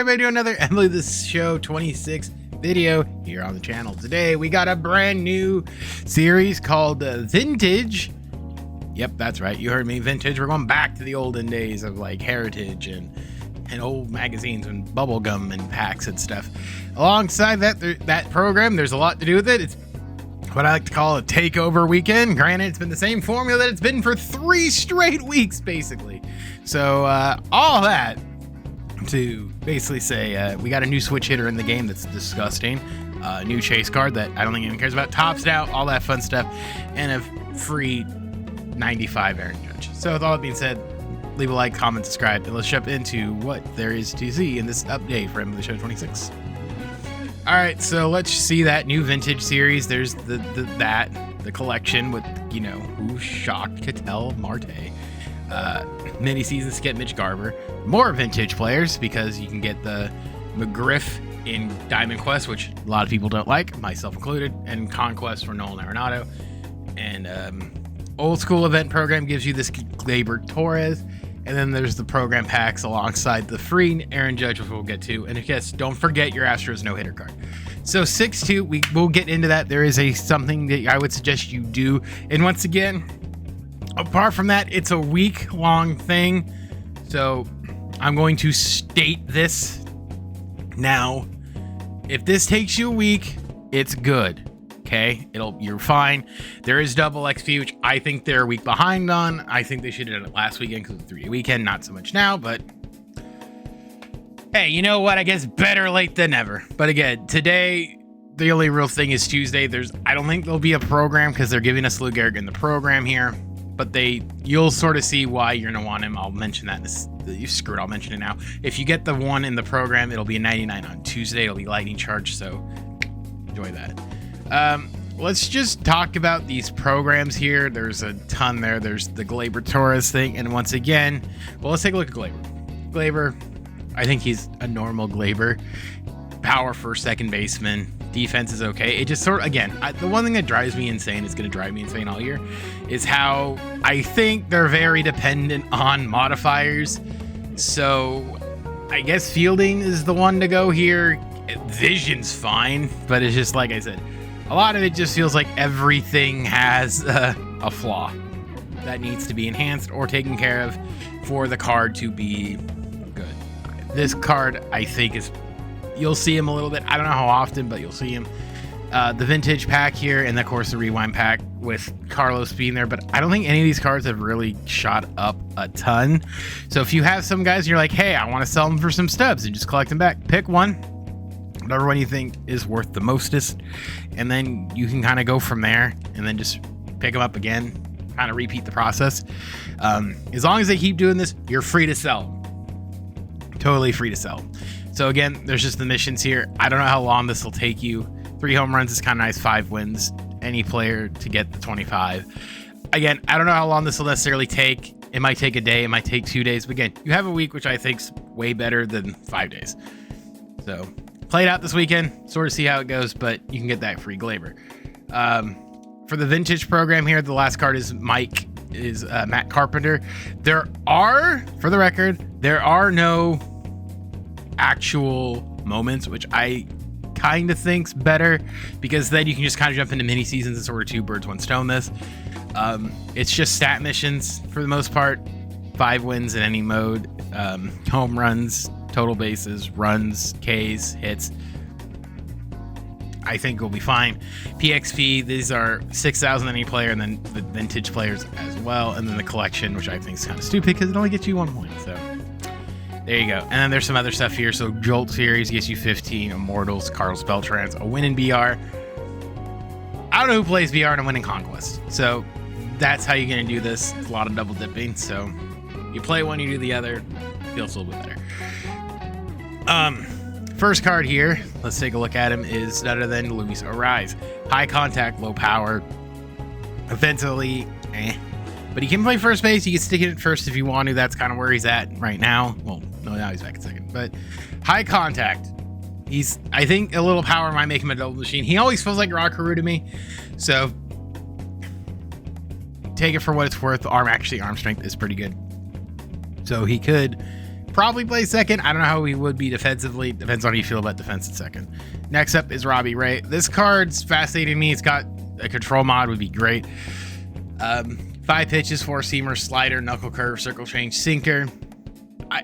Everybody do another MLB This Show 26 video here on the channel. Today we got a brand new series called Vintage. Yep, that's right, you heard me, Vintage. We're going back to the olden days of like Heritage and old magazines and bubblegum and packs and stuff. Alongside that program, there's a lot to do with it. It's what I like to call a takeover weekend. Granted, it's been the same formula that it's been for 3 straight weeks, basically. So all that to basically say we got a new switch hitter in the game that's disgusting, new chase card that I don't think anyone cares about, tops out, all that fun stuff, and a free 95 Aaron Judge. So with all that being said, leave a like, comment, subscribe, and let's jump into what there is to see in this update for MLB The Show 26. All right, so let's see that new Vintage series. There's the collection with, you know, who shocked Ketel Marte. Mini seasons to get Mitch Garver, more Vintage players because you can get the McGriff in Diamond Quest, which a lot of people don't like, myself included, and Conquest for Nolan Arenado. And old school event program gives you this Gleyber Torres, and then there's the program packs alongside the free Aaron Judge, which we'll get to. And yes, don't forget your Astros no-hitter card. So 6-2, we will get into that. There is something that I would suggest you do. And once again, apart from that, it's a week-long thing. So I'm going to state this now. If this takes you a week, it's good. Okay, you're fine. There is double XP, which I think they're a week behind on. I think they should have done it last weekend because it's a 3-day weekend. Not so much now, but hey, you know what? I guess better late than never. But again, today, the only real thing is Tuesday. I don't think there'll be a program because they're giving us Lou Gehrig in the program here. But you'll sort of see why you're gonna want him. I'll mention that. I'll mention it now. If you get the one in the program, it'll be a 99 on Tuesday. It'll be lightning charge, so enjoy that. Let's just talk about these programs here. There's a ton there. There's the Gleyber Torres thing, and once again, well, let's take a look at Gleyber. Gleyber, I think he's a normal Gleyber. Power for second baseman. Defense is okay. It just sort of, again, the one thing that drives me insane, is going to drive me insane all year, is how I think they're very dependent on modifiers. So I guess fielding is the one to go here. Vision's fine, but it's just like I said, a lot of it just feels like everything has a flaw that needs to be enhanced or taken care of for the card to be good. This card, I think, you'll see him a little bit. I don't know how often, but you'll see him. The Vintage pack here, and of course the Rewind pack with Carlos being there, but I don't think any of these cards have really shot up a ton. So if you have some guys and you're like, hey, I want to sell them for some stubs and just collect them back, pick one, whatever one you think is worth the mostest, and then you can kind of go from there and then just pick them up again, kind of repeat the process. As long as they keep doing this, you're free to sell. Totally free to sell. So again, there's just the missions here. I don't know how long this will take you. 3 home runs is kind of nice, 5 wins. Any player to get the 25. Again, I don't know how long this will necessarily take. It might take a day, it might take 2 days. But again, you have a week, which I think's way better than 5 days. So play it out this weekend, sort of see how it goes, but you can get that free Gleyber. For the Vintage program here, the last card is Matt Carpenter. For the record, there are no actual moments, which I kind of think's better, because then you can just kind of jump into mini seasons and sort of 2 birds, 1 stone this. It's just stat missions for the most part, 5 wins in any mode, home runs, total bases, runs, Ks, hits. I think we'll be fine. PXP, these are 6,000 any player, and then the Vintage players as well, and then the collection, which I think is kind of stupid because it only gets you 1 point. So there you go. And then there's some other stuff here. So Jolt series gets you 15 Immortals, Carlos Beltrans, a win in BR. I don't know who plays BR and a win in Conquest. So that's how you're going to do this. It's a lot of double dipping. So you play one, you do the other. Feels a little bit better. First card here, let's take a look at him, is none other than Luis Arise. High contact, low power. Offensively, but he can play first base. He can stick it at first if you want to. That's kind of where he's at right now. Well, no, now he's back at second. But high contact. I think a little power might make him a double machine. He always feels like Rockaroo to me. So take it for what it's worth. Arm strength is pretty good. So he could probably play second. I don't know how he would be defensively. Depends on how you feel about defense at second. Next up is Robbie Ray. This card's fascinating me. It's got a control mod, would be great. 5 pitches, 4-seamer, slider, knuckle curve, circle change, sinker.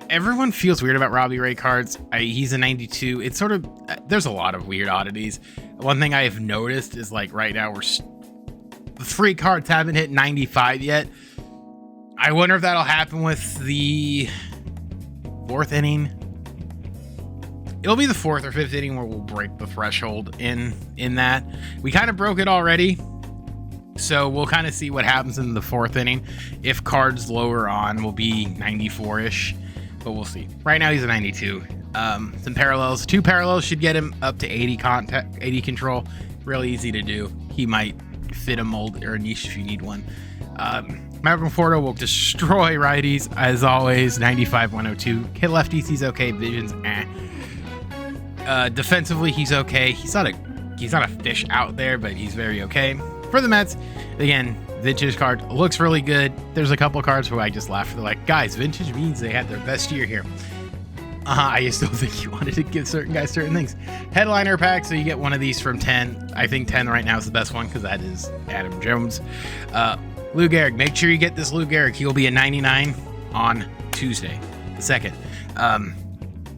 Everyone feels weird about Robbie Ray cards. He's a 92. It's sort of, there's a lot of weird oddities. One thing I have noticed is like right now the 3 cards haven't hit 95 yet. I wonder if that'll happen with the 4th inning. It'll be the 4th or 5th inning where we'll break the threshold in that. We kind of broke it already. So we'll kind of see what happens in the 4th inning. If cards lower on, will be 94-ish. But we'll see. Right now he's a 92. Some parallels. 2 parallels should get him up to 80 control. Really easy to do. He might fit a mold or a niche if you need one. Malcolm Fordo will destroy righties as always. 95, 102. Hit lefties, he's okay. Visions, defensively, he's okay. He's not a fish out there, but he's very okay. For the Mets, again, vintage card looks really good. There's a couple cards where I just laugh. They're like, guys, vintage means they had their best year here. I just don't think you wanted to give certain guys certain things. Headliner pack, so you get one of these from 10. I think 10 right now is the best one because that is Adam Jones. Lou Gehrig, make sure you get this Lou Gehrig. He will be a 99 on Tuesday, the 2nd.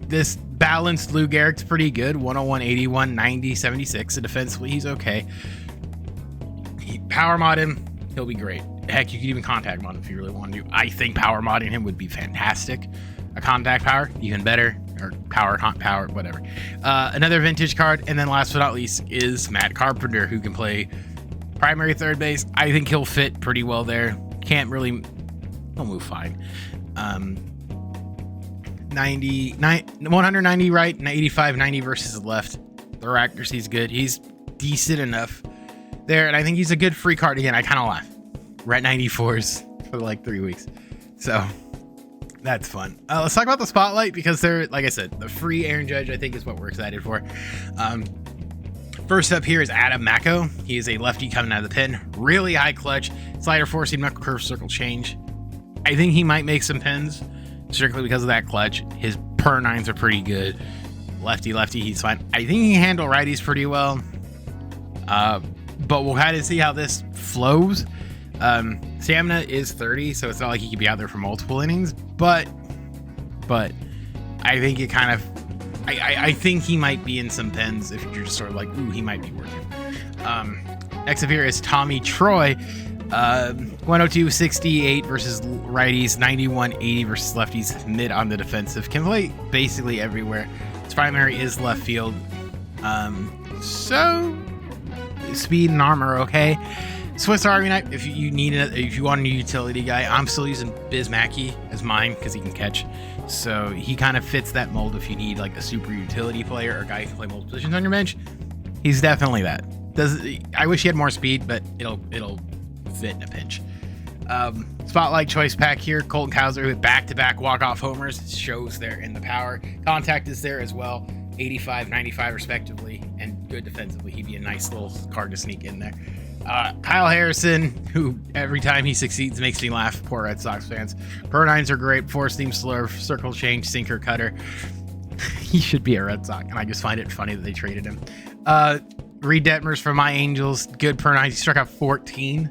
This balanced Lou Gehrig's pretty good. 101, 81, 90, 76. So defensively, he's okay. Power mod him, he'll be great. Heck, you could even contact mod him if you really want to. I think power modding him would be fantastic. A contact power, even better. Or power, whatever. Another vintage card, and then last but not least is Matt Carpenter, who can play primary third base. I think he'll fit pretty well there. He'll move fine. 190 right, and 85, 90 versus the left. The accuracy's good. He's decent enough there, and I think he's a good free card. Again, I kind of laugh. We're at 94s for like 3 weeks. So that's fun. Let's talk about the spotlight because they're, like I said, the free Aaron Judge, I think, is what we're excited for. First up here is Adam Macko. He is a lefty coming out of the pen. Really high clutch. Slider, 4-seam, knuckle curve, circle change. I think he might make some pins strictly because of that clutch. His per 9s are pretty good. Lefty, he's fine. I think he can handle righties pretty well. But we'll kind of see how this flows. Stamina is 30, so it's not like he could be out there for multiple innings. But I think it kind of... I think he might be in some pens if you're just sort of like, ooh, he might be working. Next up here is Tommy Troy. 102, 68 versus righties, 91, 80 versus lefties, mid on the defensive. Can play basically everywhere. His primary is left field. So speed and arm are okay. Swiss Army knife, if you want a new utility guy, I'm still using Biz Mackey as mine because he can catch. So he kind of fits that mold if you need like a super utility player or a guy who can play multiple positions on your bench. He's definitely that. I wish he had more speed, but it'll fit in a pinch. Spotlight choice pack here. Colton Cowser with back-to-back walk-off homers shows there in the power. Contact is there as well. 85, 95 respectively, and good defensively. He'd be a nice little card to sneak in there. Kyle Harrison, who every time he succeeds makes me laugh. Poor Red Sox fans. Per 9s are great. 4-seam slurve, circle change, sinker, cutter. He should be a Red Sox, and I just find it funny that they traded him. Reed Detmers from my Angels. Good per 9s. He struck out 14.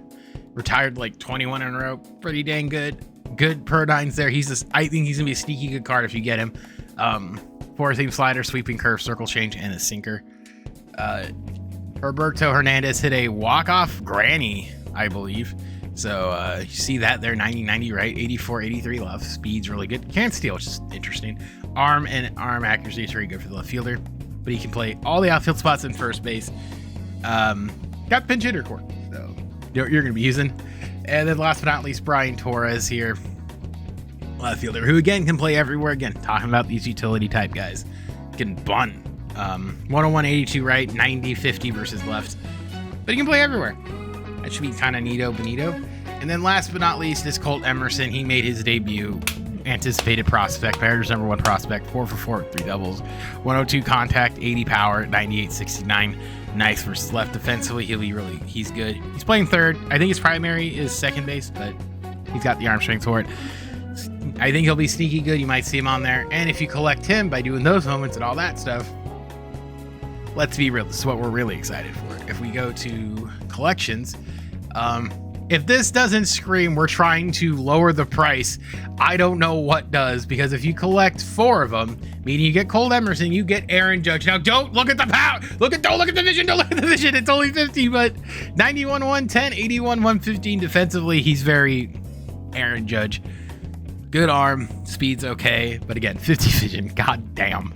Retired like 21 in a row. Pretty dang good. Good per 9s there. I think he's gonna be a sneaky good card if you get him. 4-seam slider, sweeping curve, circle change, and a sinker. Roberto Hernandez hit a walk-off granny, I believe. So you see that there, 90-90 right, 84-83 left. Speed's really good. Can't steal, which is interesting. Arm accuracy is very good for the left fielder, but he can play all the outfield spots in first base. Got pinch hitter core, so you're going to be using. And then last but not least, Brian Torres here, left fielder, who again can play everywhere. Again, talking about these utility type guys, can bunt. 101, 82 right, 90, 50 versus left, but he can play everywhere. That should be kind of neato bonito. And then last but not least is Colt Emerson. He made his debut. Anticipated prospect, Mariners #1 prospect, 4 for 4 with 3 doubles, 102 contact, 80 power, 98, 69. Nice versus left defensively. He's good. He's playing third. I think his primary is second base, but he's got the arm strength for it. I think he'll be sneaky good. You might see him on there. And if you collect him by doing those moments and all that stuff, let's be real, this is what we're really excited for. If we go to collections, if this doesn't scream we're trying to lower the price, I don't know what does, because if you collect 4 of them, meaning you get Cole Emerson, you get Aaron Judge. Now don't look at the power. Don't look at the vision. Don't look at the vision. It's only 50, but 91, 110, 81, 115 defensively. He's very Aaron Judge. Good arm, speed's okay, but again, 50 vision. God damn.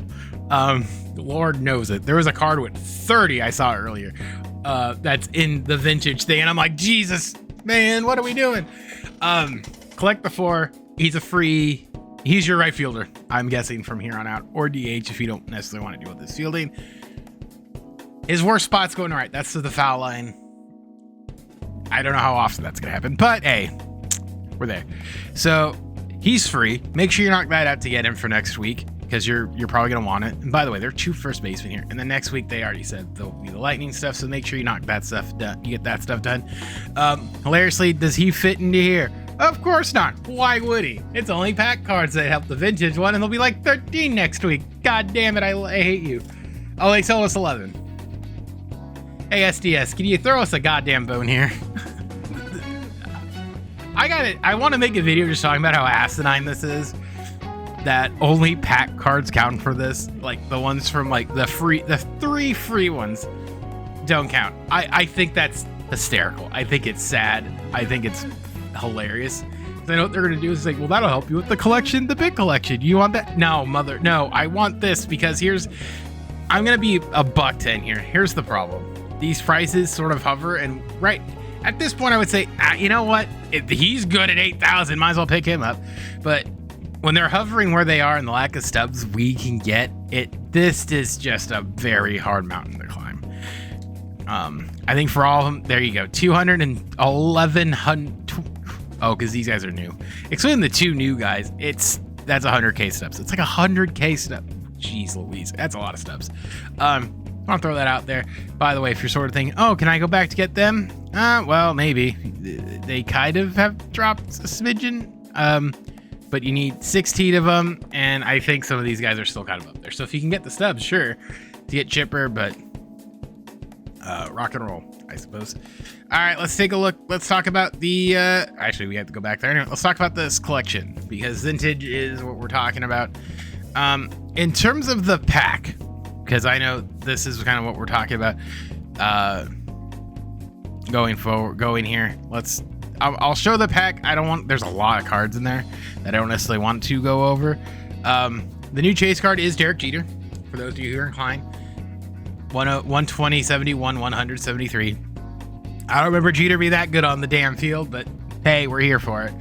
Lord knows it. There was a card with 30 I saw earlier. That's in the vintage thing, and I'm like, Jesus, man, what are we doing? Collect the 4. He's your right fielder, I'm guessing, from here on out, or DH if you don't necessarily want to deal with this fielding. His worst spot's going right. That's to the foul line. I don't know how often that's gonna happen, but hey, we're there. So he's free. Make sure you knock that out to get him for next week, because you're probably gonna want it. And by the way, there are 2 first basemen here, and then next week they already said there'll be the lightning stuff, so make sure you knock that stuff done. You get that stuff done. Hilariously, does he fit into here? Of course not. Why would he? It's only pack cards that help the vintage one, and they'll be like 13 next week. God damn it, I hate you. Oh, they sold us 11. Hey SDS, can you throw us a goddamn bone here? I want to make a video just talking about how asinine this is, that only pack cards count for this. Like the ones from like the 3 free ones don't count. I think that's hysterical. I think it's sad. I think it's hilarious. I know what they're gonna do is like, well, that'll help you with the collection, the big collection. You want that? No, mother, no. I want this because I'm gonna be a $1.10 here. Here's the problem. These prices sort of hover, and right at this point, I would say, you know what? If he's good at 8,000, might as well pick him up. But when they're hovering where they are and the lack of stubs we can get, this is just a very hard mountain to climb. I think for all of them, there you go, 200 and 1,100. Oh, because these guys are new. Excluding the 2 new guys, that's 100K steps. It's like 100K step. Jeez Louise, that's a lot of steps. I'll throw that out there. By the way, if you're sort of thinking, oh, can I go back to get them? Well, maybe. They kind of have dropped a smidgen. But you need 16 of them, and I think some of these guys are still kind of up there. So if you can get the stubs, sure, to get chipper, but rock and roll, I suppose. All right, let's take a look. Let's talk about the actually, we have to go back there. Anyway, let's talk about this collection, because vintage is what we're talking about. In terms of the pack, because I know this is kind of what we're talking about going here. I'll show the pack. There's a lot of cards in there that I don't necessarily want to go over. The new chase card is Derek Jeter, for those of you who are inclined. 120, 71, 100, 73. I don't remember Jeter be that good on the damn field, but hey, we're here for it.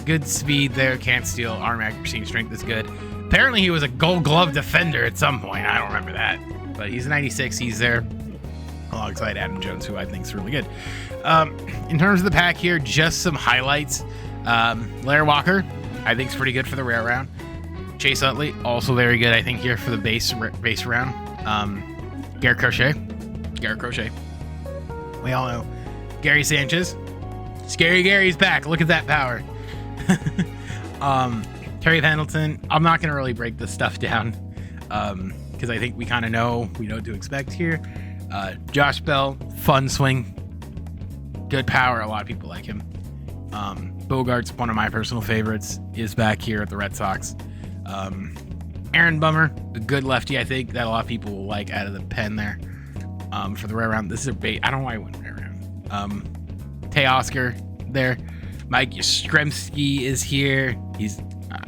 Good speed there, can't steal, arm accuracy and strength is good. Apparently he was a Gold Glove defender at some point. I don't remember that, but he's a 96. He's there alongside Adam Jones, who I think is really good. In terms of the pack here, just some highlights. Larry Walker, I think is pretty good for the rare round. Chase Utley, also very good, I think, here for the base round. Garrett Crochet. We all know. Gary Sanchez. Scary Gary's back. Look at that power. Terry Pendleton. I'm not going to really break this stuff down because I think we kind of know what to expect here. Josh Bell, fun swing. Good power. A lot of people like him. Bogart's one of my personal favorites, is back here at the Red Sox. Aaron Bummer, a good lefty, I think, that a lot of people will like out of the pen there. For the rare round, this is a bait. I don't know why I went rare round. Tay Oscar there. Mike Yastrzemski is here. He's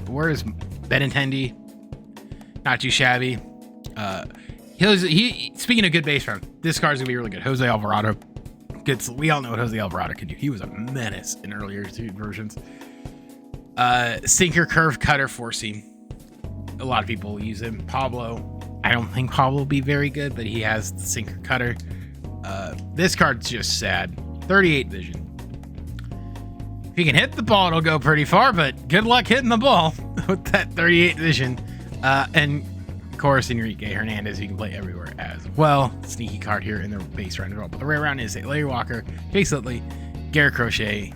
where is Benintendi? Not too shabby. Speaking of good base round, this card's gonna be really good. Jose Alvarado. Good. We all know what Jose Alvarado could do. He was a menace in earlier versions. Sinker, curve, cutter, four seam. A lot of people use him. Pablo. I don't think Pablo will be very good, but he has the sinker cutter. This card's just sad. 38 vision. If you can hit the ball, it'll go pretty far, but good luck hitting the ball with that 38 vision. And of course, Enrique Hernandez, you can play everywhere as well. Sneaky card here in the base round as well. But the rare round is Larry Walker, Chase Utley, Garrett Crochet,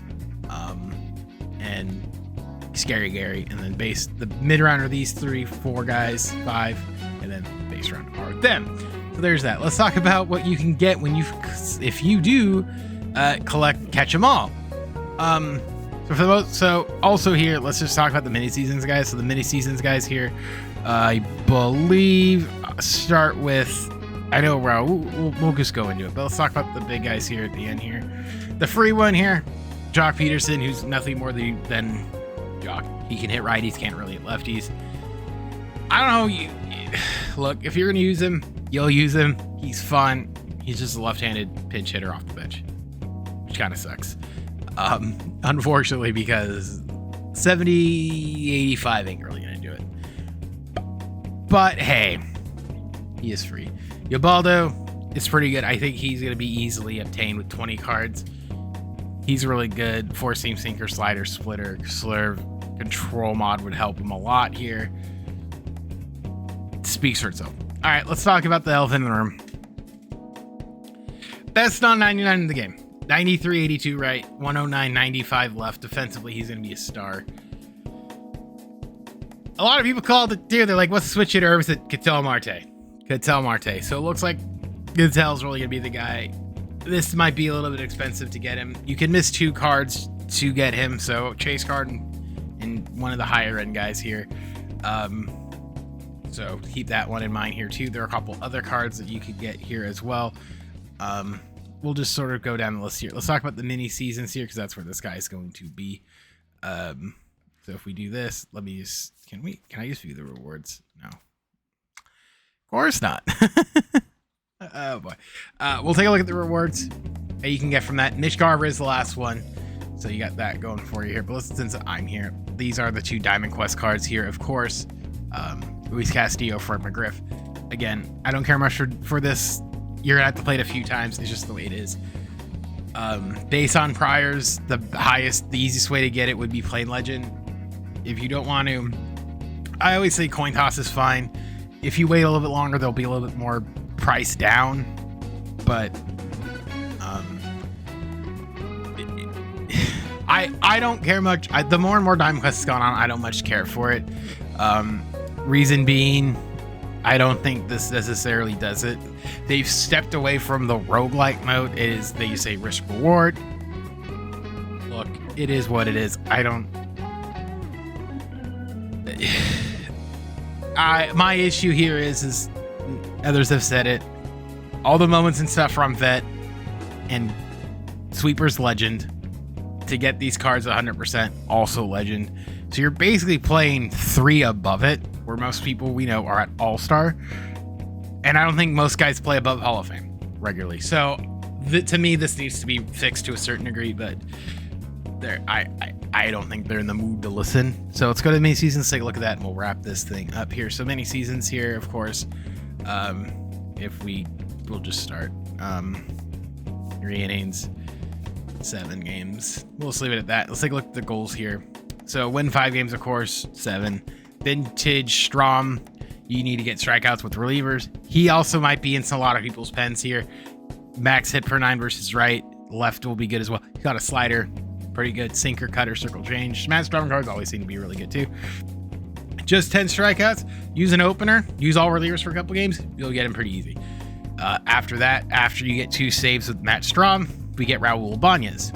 and Scary Gary, and then base, the mid round are these 3, 4 guys, 5, and then base round are them. So there's that. Let's talk about what you can get when if you do catch them all. So also here, let's just talk about the mini seasons guys. So the mini seasons guys here, I believe start with, I know we'll just go into it, but let's talk about the big guys here at the end here. The free one here, Jock Peterson, who's nothing more than Jock. He can hit righties, can't really hit lefties. I don't know. Look, if you're gonna use him, you'll use him. He's fun. He's just a left-handed pinch hitter off the bench, which kind of sucks. Unfortunately, because 70-85 ain't really gonna do it. But hey, he is free. Ubaldo is pretty good. I think he's gonna be easily obtained with 20 cards. He's really good. 4-seam sinker, slider, splitter, slurve, control mod would help him a lot here. It speaks for itself. All right, let's talk about the elephant in the room. Best on 99 in the game. 93, 82 right, 109, 95 left. Defensively, he's going to be a star. A lot of people called it, dude, they're like, what's the switch hitter? I said, Ketel Marte. Ketel Marte. So it looks like Ketel's really going to be the guy. This might be a little bit expensive to get him. You can miss 2 cards to get him. So chase card and one of the higher end guys here. So keep that one in mind here too. There are a couple other cards that you could get here as well. We'll just sort of go down the list here. Let's talk about the mini seasons here, because that's where this guy is going to be. So if we do this, let me just, can I just view the rewards? No. Of course not. Oh boy. We'll take a look at the rewards that you can get from that. Mitch Garver is the last one. So you got that going for you here. But since I'm here, these are the 2 Diamond Quest cards here, of course. Luis Castillo, Fred McGriff. Again, I don't care much for this. You're gonna have to play it a few times. It's just the way it is. Based on priors, the easiest way to get it would be plain legend. If you don't want to, I always say coin toss is fine. If you wait a little bit longer, there'll be a little bit more price down. But I don't care much. The more and more Diamond Quest has gone on, I don't much care for it. Reason being, I don't think this necessarily does it. They've stepped away from the roguelike mode. It is, they say, risk reward. Look, it is what it is. My issue here is others have said it. All the moments and stuff from Vet and Sweeper's Legend to get these cards 100% also Legend. So you're basically playing 3 above it, where most people we know are at All-Star. And I don't think most guys play above Hall of Fame regularly. So to me, this needs to be fixed to a certain degree, but I don't think they're in the mood to listen. So let's go to the mini seasons, take a look at that, and we'll wrap this thing up here. So mini seasons here, of course. We'll just start. 3 innings, 7 games. We'll just leave it at that. Let's take a look at the goals here. So win 5 games, of course, 7. Vintage Strom, you need to get strikeouts with relievers. He also might be in a lot of people's pens here. Max hit per 9 versus right. Left will be good as well. He's got a slider, pretty good. Sinker, cutter, circle change. Matt Strom cards always seem to be really good too. Just 10 strikeouts. Use an opener. Use all relievers for a couple games. You'll get him pretty easy. After that, after you get 2 saves with Matt Strom, we get Raul Ibanez.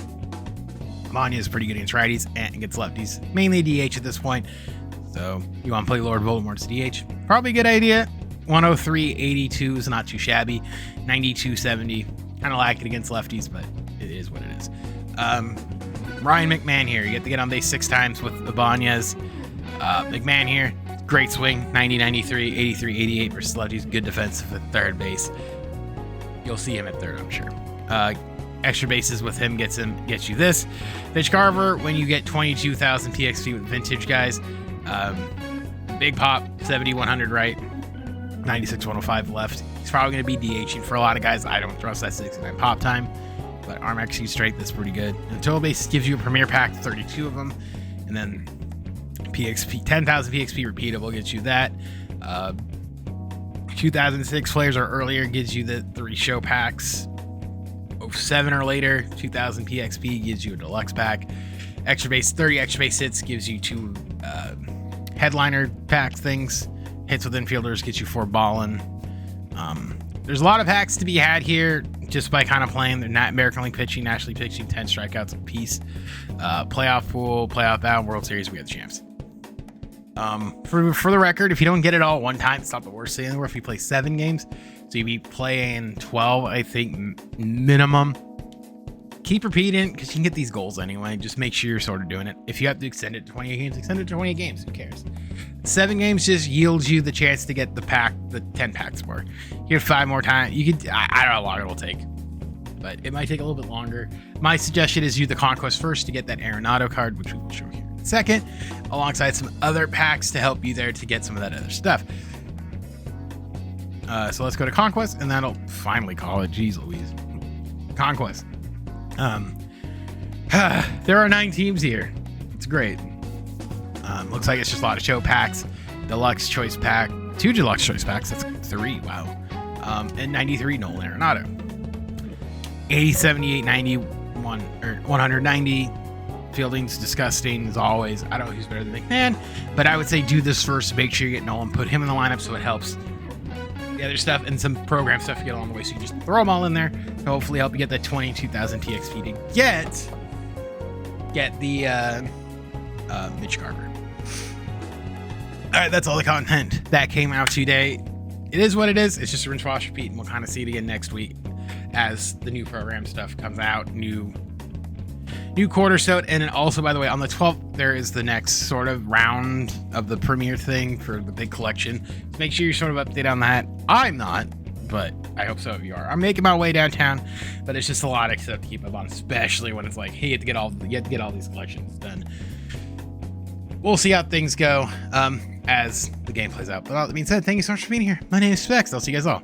Ibanez is pretty good against righties and against lefties. Mainly DH at this point. So you want to play Lord Voldemort's DH? Probably a good idea. 103, 82 is not too shabby. 92, 70. Kind of like it against lefties, but it is what it is. Ryan McMahon here. You get to get on base 6 times with Ibanez. McMahon here. Great swing. 90, 93, 83, 88 versus lefties. Good defensive at third base. You'll see him at third, I'm sure. Extra bases with him gets you this. Mitch Garver, when you get 22,000 PXP with vintage guys. Big pop, 70, 100 right, 96, 105 left. He's probably going to be DHing for a lot of guys. I don't trust that 69 pop time, but arm execute straight, that's pretty good. And total base gives you a premier pack, 32 of them. And then PXP, 10,000 PXP repeatable gets you that. 2006 players or earlier gives you the 3 show packs. 07 or later, 2000 PXP gives you a deluxe pack. Extra base, 30 extra base hits gives you 2 headliner pack things. Hits with infielders gets you 4 balling. There's a lot of packs to be had here just by kind of playing. They're not American League pitching, National League pitching, 10 strikeouts a piece. Playoff pool, playoff bound, World Series, we have the champs. For the record, if you don't get it all at one time, it's not the worst thing in the world. If you play 7 games, so you'd be playing 12, I think, minimum. Keep repeating because you can get these goals anyway. Just make sure you're sort of doing it. If you have to extend it to 28 games, extend it to 28 games. Who cares? 7 games just yields you the chance to get the 10 packs more. You get 5 more times. You could, I don't know how long it'll take, but it might take a little bit longer. My suggestion is use the Conquest first to get that Arenado card, which we will show here in a second, alongside some other packs to help you there to get some of that other stuff. So let's go to Conquest, and that'll finally call it. Jeez Louise. Conquest. There are 9 teams here. It's great. Looks like it's just a lot of show packs. Deluxe choice pack. 2 deluxe choice packs. That's 3. Wow. And 93 Nolan Arenado. 80, 78, 91, or 190. Fielding's disgusting as always. I don't know who's better than McMahon, but I would say do this first. Make sure you get Nolan. Put him in the lineup so it helps the other stuff and some program stuff to get along the way. So you just throw them all in there to hopefully help you get that 22,000 TXP to get the Mitch Garver. All right, that's all the content that came out today. It is what it is. It's just a rinse, wash, repeat, and we'll kind of see it again next week as the new program stuff comes out, new cornerstone. And then also, by the way, on the 12th, there is the next sort of round of the premiere thing for the big collection. So make sure you're sort of updated on that. I'm not, but I hope so if you are. I'm making my way downtown, but it's just a lot of stuff to keep up on, especially when it's like, hey, you have to get all these collections done. We'll see how things go as the game plays out. But all that being said, thank you so much for being here. My name is Specs. I'll see you guys all